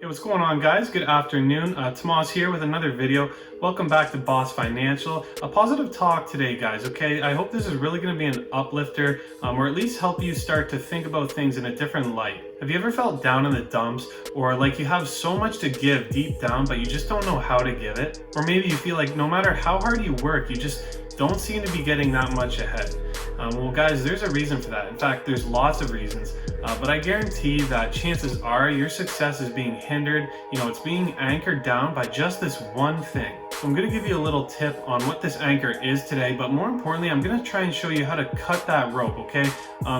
Hey, what's going on, guys? Good afternoon. Tomas here with another video. Welcome back to Boss Financial. A positive talk today, guys, okay? I hope this is really going to be an uplifter or at least help you start to think about things in a different light. Have you ever felt down in the dumps or like you have so much to give deep down, but you just don't know how to give it? Or maybe you feel like no matter how hard you work, you just don't seem to be getting that much ahead. Well, guys, there's a reason for that. In fact, there's lots of reasons. But I guarantee that chances are your success is being hindered. It's being anchored down by just this one thing. So I'm going to give you a little tip on what this anchor is today, but more importantly, I'm going to try and show you how to cut that rope, okay?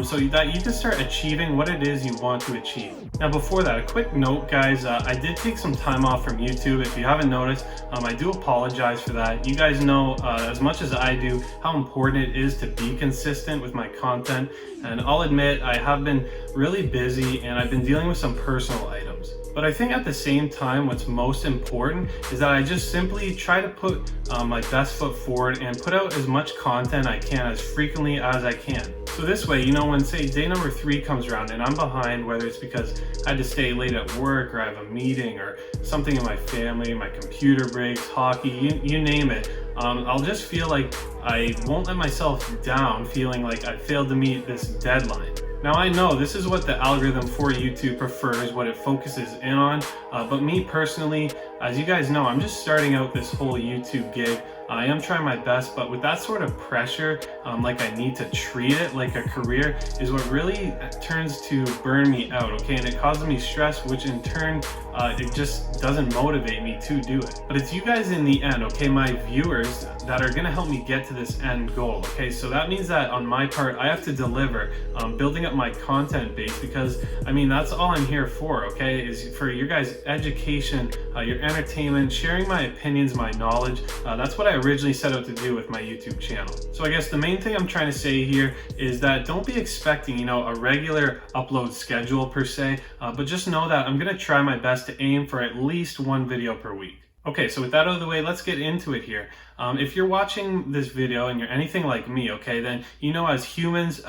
So that you can start achieving what it is you want to achieve. Now, before that, a quick note, guys, I did take some time off from YouTube. If you haven't noticed, I do apologize for that. You guys know as much as I do how important it is to be consistent with my content. And I'll admit, I have been really busy and I've been dealing with some personal items. But I think at the same time, what's most important is that I just simply try to put my best foot forward and put out as much content I can as frequently as I can. So this way, when say day number 3 comes around and I'm behind, whether it's because I had to stay late at work or I have a meeting or something in my family, my computer breaks, hockey, you name it, I'll just feel like I won't let myself down feeling like I failed to meet this deadline. Now I know this is what the algorithm for YouTube prefers, what it focuses in on, but me personally, as you guys know, I'm just starting out this whole YouTube gig. I am trying my best, but with that sort of pressure, like I need to treat it like a career is what really turns to burn me out, okay? And it causes me stress, which in turn, it just doesn't motivate me to do it. But it's you guys in the end, okay? My viewers that are gonna help me get to this end goal, okay? So that means that on my part, I have to deliver, building up my content base because, that's all I'm here for, okay? Is for your guys' education, your entertainment, sharing my opinions, my knowledge. That's what I originally set out to do with my YouTube channel. So I guess the main thing I'm trying to say here is that don't be expecting, a regular upload schedule per se, but just know that I'm gonna try my best to aim for at least one video per week. Okay, so with that out of the way, let's get into it here. If you're watching this video and you're anything like me, okay, then as humans,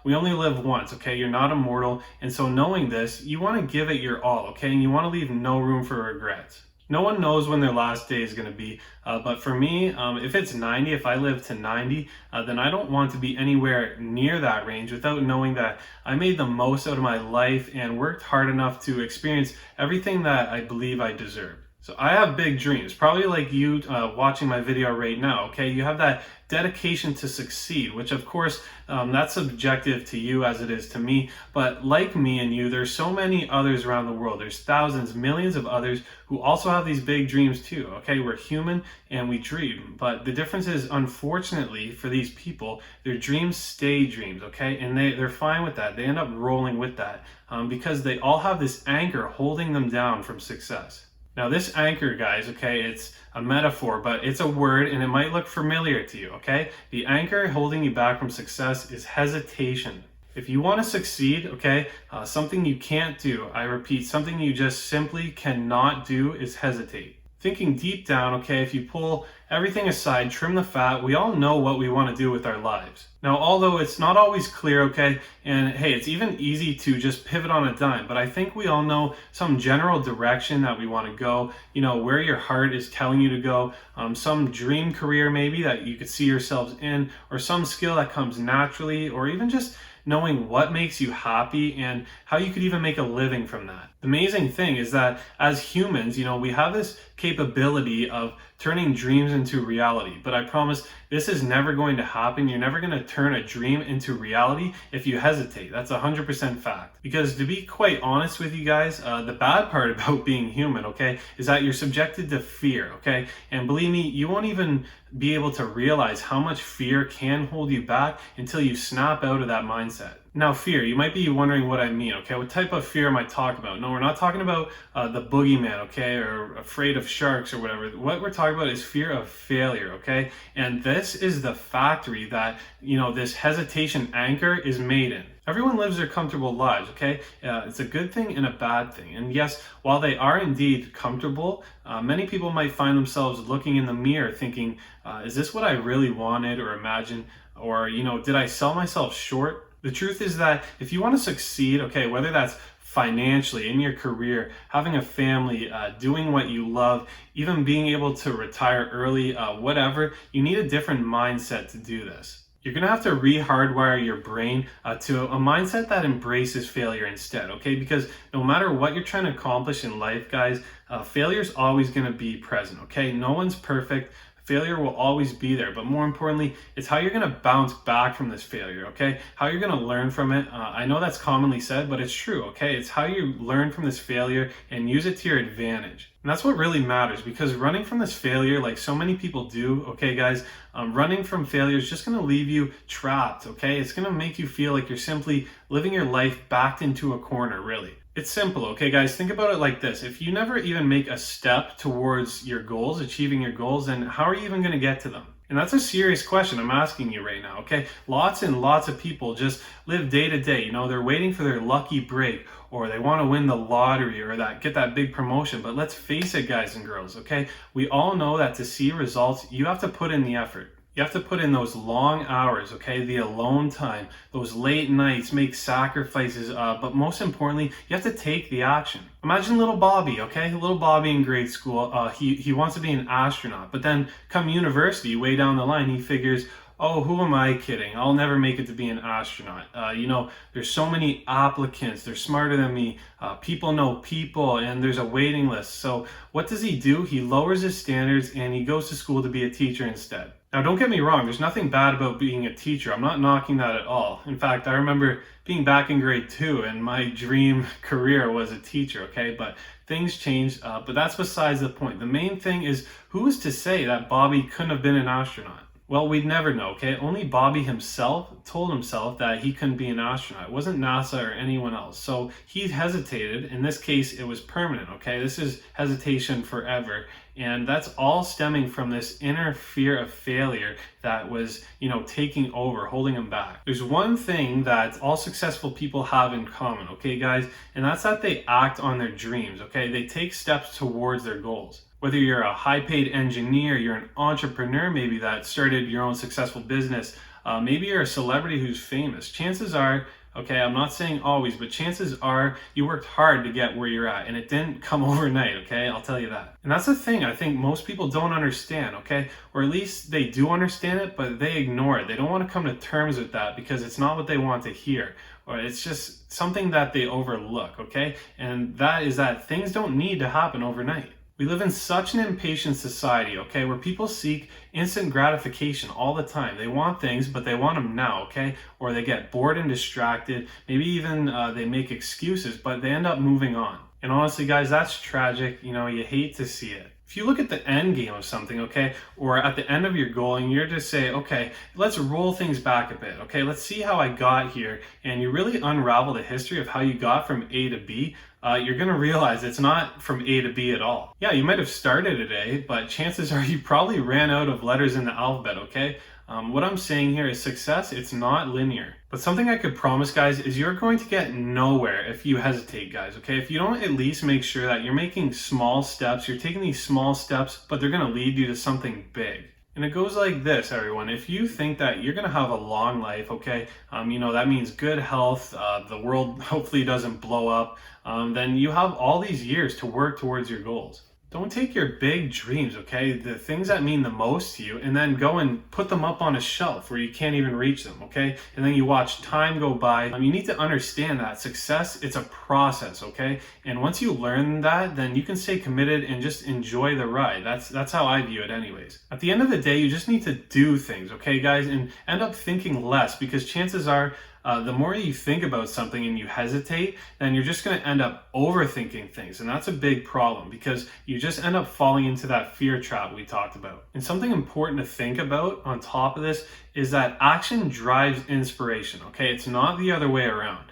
we only live once, okay? You're not immortal, and so knowing this, you want to give it your all, okay? And you want to leave no room for regrets. No one knows when their last day is going to be, but for me, if it's 90, if I live to 90, then I don't want to be anywhere near that range without knowing that I made the most out of my life and worked hard enough to experience everything that I believe I deserve. So I have big dreams, probably like you watching my video right now, okay? You have that dedication to succeed, which of course, that's subjective to you as it is to me. But like me and you, there's so many others around the world. There's thousands, millions of others who also have these big dreams too, okay? We're human and we dream. But the difference is, unfortunately, for these people, their dreams stay dreams, okay? And they're fine with that. They end up rolling with that because they all have this anchor holding them down from success. Now this anchor, guys, okay, it's a metaphor, but it's a word and it might look familiar to you, okay? The anchor holding you back from success is hesitation. If you want to succeed, okay, something you can't do, I repeat, something you just simply cannot do is hesitate. Thinking deep down, okay, if you pull everything aside, trim the fat, we all know what we want to do with our lives. Now, although it's not always clear, okay, and hey, it's even easy to just pivot on a dime, but I think we all know some general direction that we want to go, where your heart is telling you to go, some dream career maybe that you could see yourselves in, or some skill that comes naturally, or even just knowing what makes you happy and how you could even make a living from that. The amazing thing is that as humans, we have this capability of turning dreams into reality. But I promise this is never going to happen. You're never going to turn a dream into reality if you hesitate. That's 100% fact. Because to be quite honest with you guys, the bad part about being human, okay, is that you're subjected to fear, okay? And believe me, you won't even be able to realize how much fear can hold you back until you snap out of that mindset. Now, fear, you might be wondering what I mean, okay? What type of fear am I talking about? No, we're not talking about the boogeyman, okay? Or afraid of sharks or whatever. What we're talking about is fear of failure, okay? And this is the factory that, this hesitation anchor is made in. Everyone lives their comfortable lives, okay? It's a good thing and a bad thing. And yes, while they are indeed comfortable, many people might find themselves looking in the mirror thinking, is this what I really wanted or imagined? Or, did I sell myself short? The truth is that if you want to succeed, okay, whether that's financially, in your career, having a family, doing what you love, even being able to retire early, whatever, you need a different mindset to do this. You're going to have to re-hardwire your brain to a mindset that embraces failure instead, okay? Because no matter what you're trying to accomplish in life, guys, failure is always going to be present, okay? No one's perfect. Failure will always be there, but more importantly, it's how you're going to bounce back from this failure, okay? How you're going to learn from it. I know that's commonly said, but it's true, okay? It's how you learn from this failure and use it to your advantage. And that's what really matters, because running from this failure, like so many people do, okay, guys, running from failure is just going to leave you trapped, okay? It's going to make you feel like you're simply living your life backed into a corner, really. It's simple, okay, guys? Think about it like this. If you never even make a step towards your goals, achieving your goals, then how are you even going to get to them? And that's a serious question I'm asking you right now, okay? Lots and lots of people just live day to day. You know, they're waiting for their lucky break, or they want to win the lottery, or get that big promotion. But let's face it, guys and girls, okay? We all know that to see results, you have to put in the effort. You have to put in those long hours, okay? The alone time, those late nights, make sacrifices, but most importantly, you have to take the action. Imagine little Bobby, okay? Little Bobby in grade school, he wants to be an astronaut, but then come university, way down the line, he figures, oh, who am I kidding? I'll never make it to be an astronaut. You know, there's so many applicants. They're smarter than me. People know people, and there's a waiting list. So what does he do? He lowers his standards, and he goes to school to be a teacher instead. Now, don't get me wrong. There's nothing bad about being a teacher. I'm not knocking that at all. In fact, I remember being back in grade 2, and my dream career was a teacher, okay? But things changed, but that's besides the point. The main thing is, who is to say that Bobby couldn't have been an astronaut? Well, we'd never know, okay? Only Bobby himself told himself that he couldn't be an astronaut. It wasn't NASA or anyone else. So he hesitated. In this case, it was permanent, okay? This is hesitation forever. And that's all stemming from this inner fear of failure that was, you know, taking over, holding him back. There's one thing that all successful people have in common, okay, guys? And that's that they act on their dreams, okay? They take steps towards their goals. Whether you're a high-paid engineer, you're an entrepreneur maybe that started your own successful business, maybe you're a celebrity who's famous. Chances are, okay, I'm not saying always, but chances are you worked hard to get where you're at, and it didn't come overnight, okay? I'll tell you that. And that's the thing I think most people don't understand, okay? Or at least they do understand it, but they ignore it. They don't want to come to terms with that because it's not what they want to hear. Or it's just something that they overlook, okay? And that is that things don't need to happen overnight. We live in such an impatient society, okay, where people seek instant gratification all the time. They want things, but they want them now, okay? Or they get bored and distracted. Maybe even they make excuses, but they end up moving on. And honestly, guys, that's tragic. You know, you hate to see it. If you look at the end game of something, okay, or at the end of your goal, and you're just say, okay, let's roll things back a bit, okay, let's see how I got here, and you really unravel the history of how you got from A to B, you're going to realize it's not from A to B at all. Yeah, you might have started at A, but chances are you probably ran out of letters in the alphabet, okay? What I'm saying here is success, it's not linear. But something I could promise, guys, is you're going to get nowhere if you hesitate, guys, okay? If you don't at least make sure that you're making small steps, you're taking these small steps, but they're going to lead you to something big. And it goes like this, everyone. If you think that you're going to have a long life, okay, you know, that means good health, the world hopefully doesn't blow up, then you have all these years to work towards your goals. Don't take your big dreams, okay, the things that mean the most to you, and then go and put them up on a shelf where you can't even reach them, okay? And then you watch time go by. You need to understand that success, it's a process, okay? And once you learn that, then you can stay committed and just enjoy the ride. That's how I view it anyways. At the end of the day, you just need to do things, okay, guys? And end up thinking less, because chances are, the more you think about something and you hesitate, then you're just going to end up overthinking things. And that's a big problem, because you just end up falling into that fear trap we talked about. And something important to think about on top of this is that action drives inspiration, okay? It's not the other way around.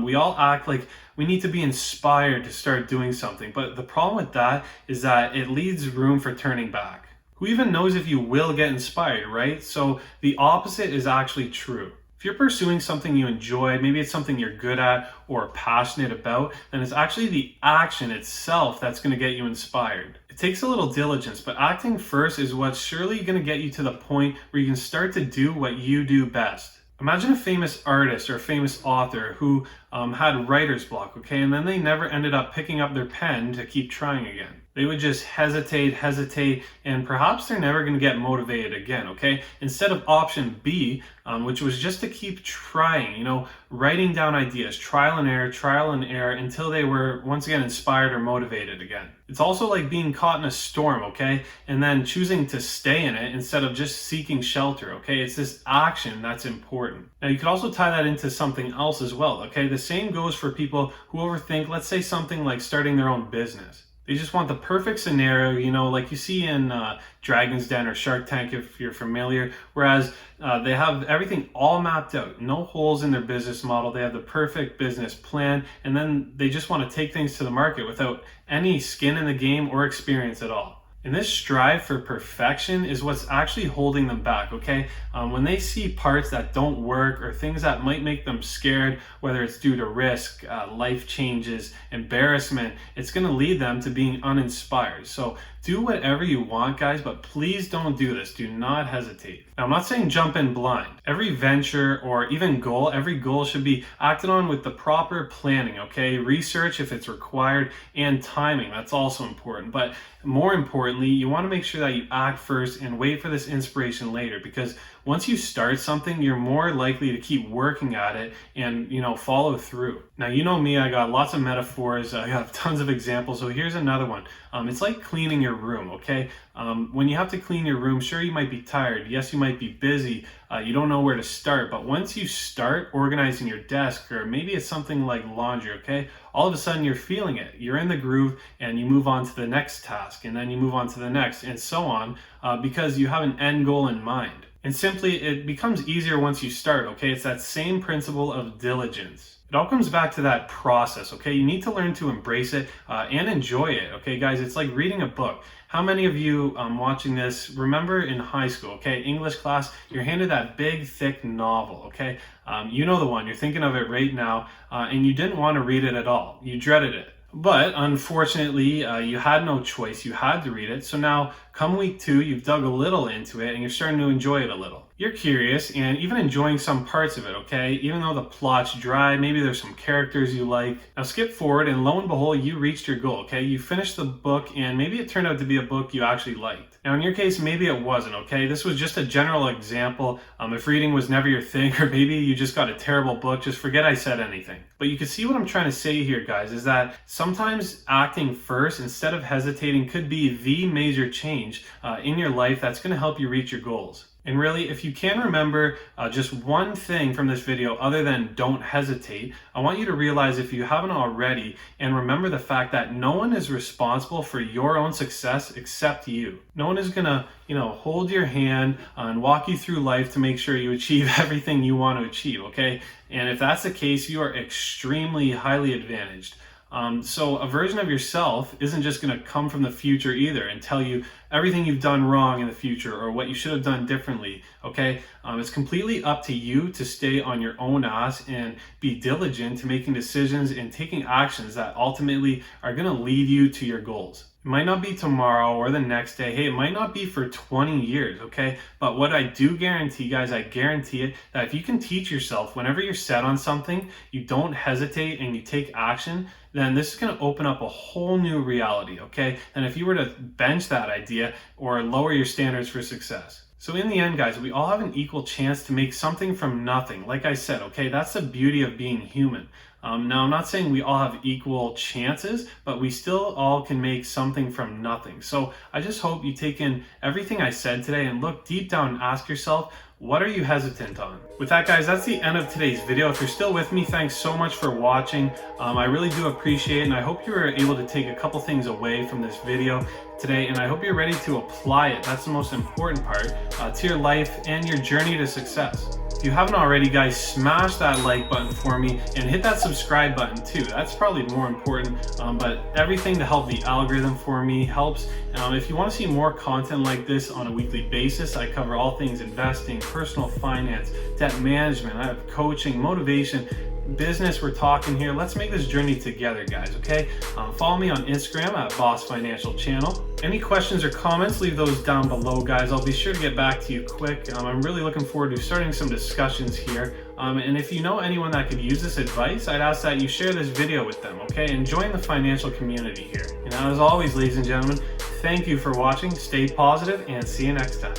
We all act like we need to be inspired to start doing something. But the problem with that is that it leaves room for turning back. Who even knows if you will get inspired, right? So the opposite is actually true. If you're pursuing something you enjoy, maybe it's something you're good at or passionate about, then it's actually the action itself that's going to get you inspired. It takes a little diligence, but acting first is what's surely going to get you to the point where you can start to do what you do best. Imagine a famous artist or a famous author who had writer's block, okay, and then they never ended up picking up their pen to keep trying again. They would just hesitate, and perhaps they're never going to get motivated again, okay? Instead of option B, which was just to keep trying, writing down ideas, trial and error until they were once again inspired or motivated again. It's also like being caught in a storm, okay? And then choosing to stay in it instead of just seeking shelter, okay? It's this action that's important. Now, you could also tie that into something else as well, okay? The same goes for people who overthink, let's say something like starting their own business. They just want the perfect scenario, like you see in Dragon's Den or Shark Tank, if you're familiar, whereas they have everything all mapped out, no holes in their business model. They have the perfect business plan, and then they just want to take things to the market without any skin in the game or experience at all. And this strive for perfection is what's actually holding them back, okay? When they see parts that don't work or things that might make them scared, whether it's due to risk, life changes, embarrassment, it's gonna lead them to being uninspired. So do whatever you want, guys, but please don't do this. Do not hesitate. Now, I'm not saying jump in blind. Every venture or even goal, every goal should be acted on with the proper planning, okay? Research if it's required, and timing. That's also important. But more importantly, you want to make sure that you act first and wait for this inspiration later, because once you start something, you're more likely to keep working at it and, follow through. Now, you know me, I got lots of metaphors. I have tons of examples. So here's another one. It's like cleaning your room, okay? When you have to clean your room, sure, you might be tired. Yes, you might be busy. You don't know where to start. But once you start organizing your desk, or maybe it's something like laundry, okay? All of a sudden you're feeling it. You're in the groove and you move on to the next task, and then you move on to the next, and so on, because you have an end goal in mind. And simply, it becomes easier once you start, okay? It's that same principle of diligence. It all comes back to that process, okay? You need to learn to embrace it and enjoy it, okay, guys? It's like reading a book. How many of you watching this remember in high school, okay, English class, you're handed that big, thick novel, okay? You know the one, you're thinking of it right now, and you didn't want to read it at all. You dreaded it. But unfortunately, you had no choice. You had to read it. So now, come week 2, you've dug a little into it and you're starting to enjoy it a little. You're curious and even enjoying some parts of it, okay? Even though the plot's dry, maybe there's some characters you like. Now skip forward and lo and behold, you reached your goal, okay? You finished the book and maybe it turned out to be a book you actually liked. Now in your case, maybe it wasn't, okay? This was just a general example. If reading was never your thing, or maybe you just got a terrible book, just forget I said anything. But you can see what I'm trying to say here, guys, is that sometimes acting first instead of hesitating could be the major change in your life that's gonna help you reach your goals. And really, if you can remember just one thing from this video other than don't hesitate, I want you to realize, if you haven't already, and remember the fact that no one is responsible for your own success except you. No one is gonna, hold your hand and walk you through life to make sure you achieve everything you want to achieve, okay? And if that's the case, you are extremely highly advantaged. So a version of yourself isn't just going to come from the future either and tell you everything you've done wrong in the future or what you should have done differently, okay? It's completely up to you to stay on your own ass and be diligent to making decisions and taking actions that ultimately are going to lead you to your goals. It might not be tomorrow or the next day. Hey, it might not be for 20 years, okay? But what I do guarantee, guys, I guarantee it, that if you can teach yourself whenever you're set on something, you don't hesitate and you take action, then this is going to open up a whole new reality, okay? And if you were to bench that idea or lower your standards for success. So in the end, guys, we all have an equal chance to make something from nothing. Like I said, okay, that's the beauty of being human. Now, I'm not saying we all have equal chances, but we still all can make something from nothing. So I just hope you take in everything I said today and look deep down and ask yourself, what are you hesitant on? With that, guys, that's the end of today's video. If you're still with me, thanks so much for watching. I really do appreciate it, and I hope you were able to take a couple things away from this video today, and I hope you're ready to apply it. That's the most important part to your life and your journey to success. If you haven't already, guys, smash that like button for me and hit that subscribe button too. That's probably more important, but everything to help the algorithm for me helps. If you want to see more content like this on a weekly basis, I cover all things investing, personal finance, debt management. I have coaching, motivation, business we're talking here. Let's make this journey together, guys, okay? Follow me on Instagram at Boss Financial Channel. Any questions or comments, leave those down below, guys. I'll be sure to get back to you quick. I'm really looking forward to starting some discussions here. And if you know anyone that could use this advice, I'd ask that you share this video with them, okay? And join the financial community here. And as always, ladies and gentlemen, thank you for watching. Stay positive and see you next time.